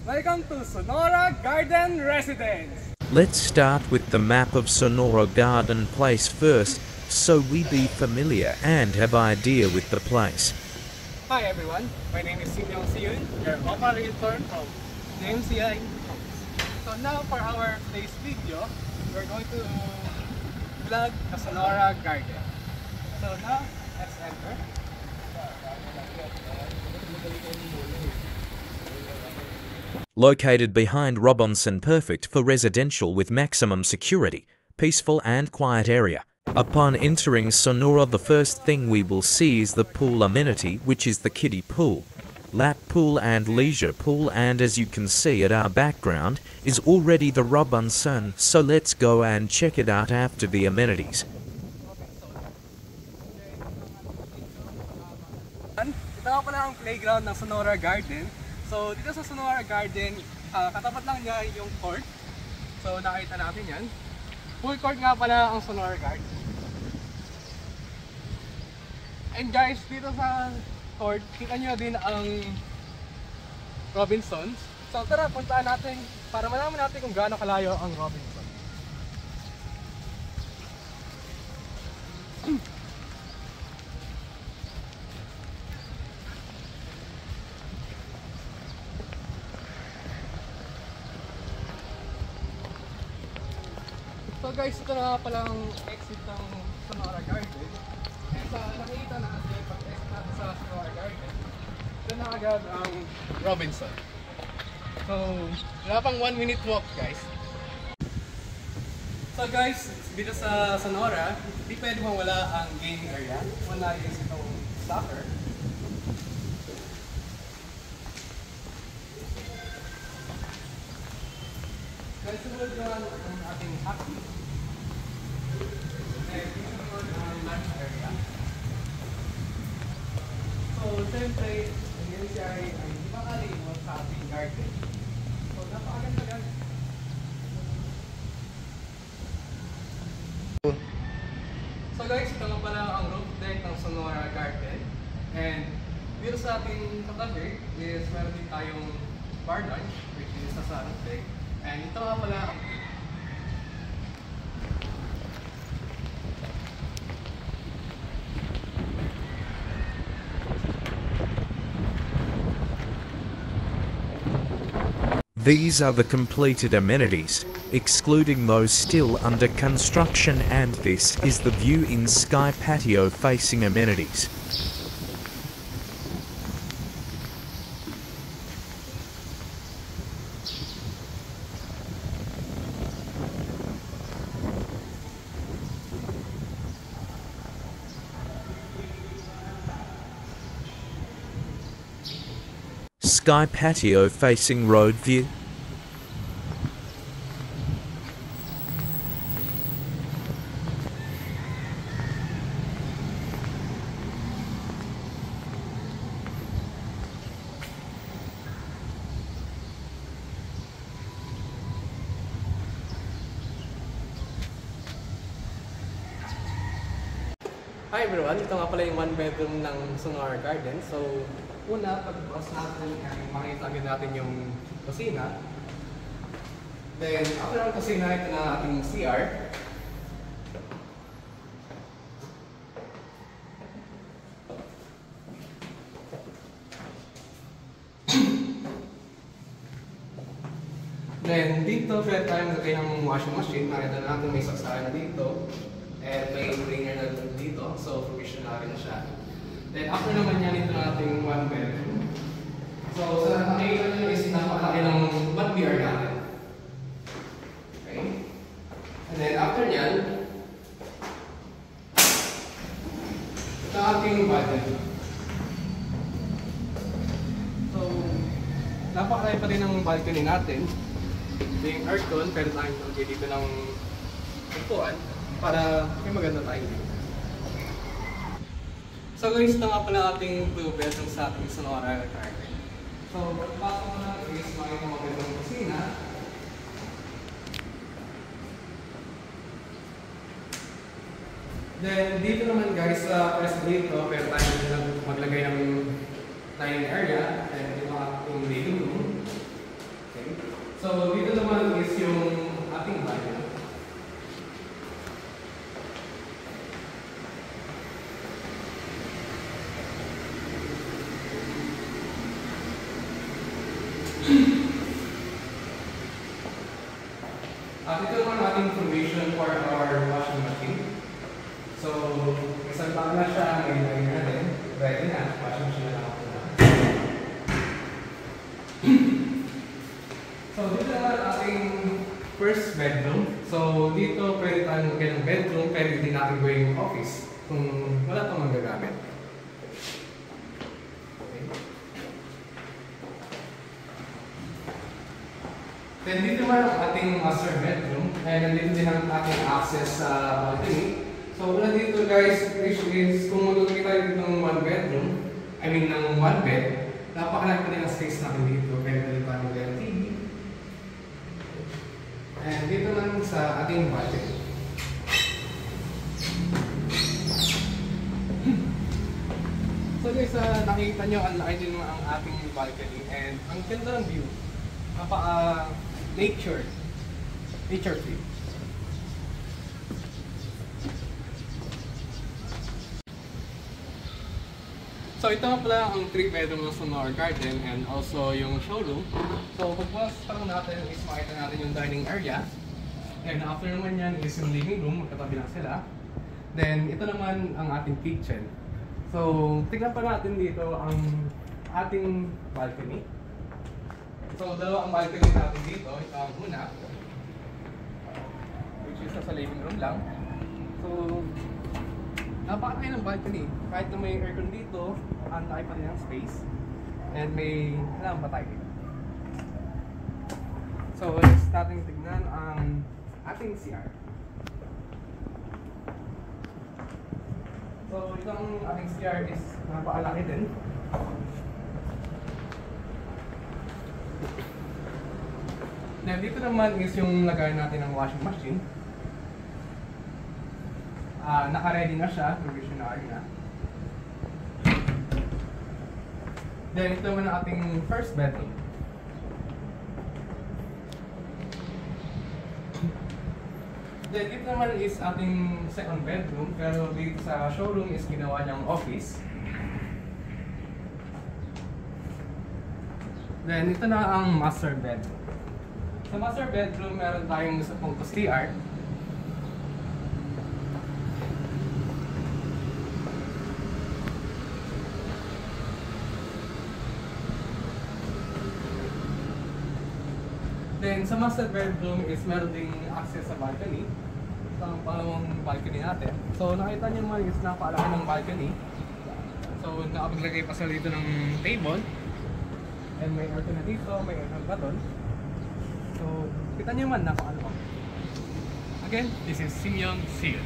Welcome to Sonora Garden Residence. Let's start with the map of Sonora Garden Place first, so we be familiar and have idea with the place. Hi everyone, my name is Sinyong Siyun, your operator from JMCI. So now for our today's video, we're going to vlog the Sonora Garden. So now, let's enter. Located behind Robinson, perfect for residential with maximum security, peaceful and quiet area. Upon entering Sonora, the first thing we will see is the pool amenity, which is the kiddie pool, lap pool and leisure pool, and as you can see at our background is already the Robinson, so let's go and check it out after the amenities. Ito nga pala ang playground ng Sonora Garden. So dito sa Sonora Garden, katapat lang niya yung court. So nakita natin yan. Full court nga pala ang Sonora Garden. And guys, dito sa court, kita nyo din ang Robinsons. So tara, puntaan natin para malaman natin kung gaano kalayo ang Robinsons. So guys, ito na pala ang exit ng Sonora Garden. And sa nakikita natin, pag-exit natin sa Sonora Garden, ito na agad ang Robinson. So, wala pang 1 minute walk guys. So guys, dito sa Sonora, hindi pwede mawala ang gaming area. Una is itong soccer. Guys, sunod naman ang ating hockey. And dito naman ang lunch area. So, siyempre, ang NCI ay hindi makalimot sa ating garden. So, napakaganda guys. So guys, ito nga pala ang roof deck ng Sonora Garden. And dito sa ating katabi is meron din tayong bar lunch, which is sa roof deck. And ito nga pala ang These are the completed amenities, excluding those still under construction, and this is the view in Sky Patio facing amenities. Sky Patio facing road view. Hi everyone, ito nga pala yung 1 bedroom ng Sonora Garden. So, una, pag-browse natin, makikita agad natin yung kusina. Then, after ang kusina, ito na ating CR. Then, dito, pwede tayong lagay ng washing machine. Nakita na natin may saksayan na dito. And may cleaner na dito, so provisionary na siya. Then after naman yan, ito na ating 1 bedroom. So sa nakikita nyo is napakalaki ng 1 BR natin. Okay? And then after nyan, ito ating balcony. So napakalaki pa rin ng balcony natin. Ito yung aircon, pero tayong lagay dito ng upuan para may maganda tayo dito. So guys, ito nga pala ating 2 bedroom sa ating Sonora Garden. So, pagpasok mo na is makikita magandang kusina. Then, dito naman guys, sa pwesto dito, pwede tayo maglagay ng dining area. And yung living room. So, dito naman is yung ating balcony. Dito naman ang ating provision for our washing machine. So, isang bag na siya, may lagay na rin. Ready na, washing machine na lang ako na. So, dito naman ang ating first bedroom. So, dito pwede tayong magyan ng bedroom, pwede din natin gawing office kung wala itong magagamit. Then dito naman ang ating master bedroom, and nandito din ang ating access sa balcony. So una dito guys, is kung magagawin tayo dito ng one bedroom, ng one bed, napakalaki pa din ang space natin dito. Pwede din tayo ng TV. And dito naman sa ating balcony. So guys, nakikita nyo, ang laki din ang ating balcony, and ang ganda ng view. Nature view. So ito nga pala ang 3-bedroom ng Sonora Garden and also yung showroom. So pagbukas pa lang natin is makita natin yung dining area. And after naman yan is yung living room, magkatabi lang sila. Then ito naman ang ating kitchen. So tignan pa natin dito ang ating balcony. So, dalawa ang balcony natin dito. Ito ang una, which is sa living room lang. So, napakalaki ng balcony. Kahit na may aircon dito, ang laki pa rin ang space. And may alam pa tayo dito. So, let's natin tignan ang ating CR. So, itong ating CR is napakalaki din. Now, dito naman is yung lagay natin ng washing machine. Naka-ready na siya, provisionary na. Then, ito naman ang ating first bedroom. Then, dito naman is ating second bedroom, pero dito sa showroom is ginawa niyang office. Then, ito na ang master bedroom. Sa master bedroom, meron tayong isa pong CR. Then, sa master bedroom is meron ding access sa balcony. Ito ang pangalawang balcony natin. So, nakita niyo naman is napakalaki ng balcony. So, nakapaglagay pa sa dito ng table. And may aircon na dito, may aircon pa doon. So, kita nyo man na kung ano. Again, this is Simeon. See you.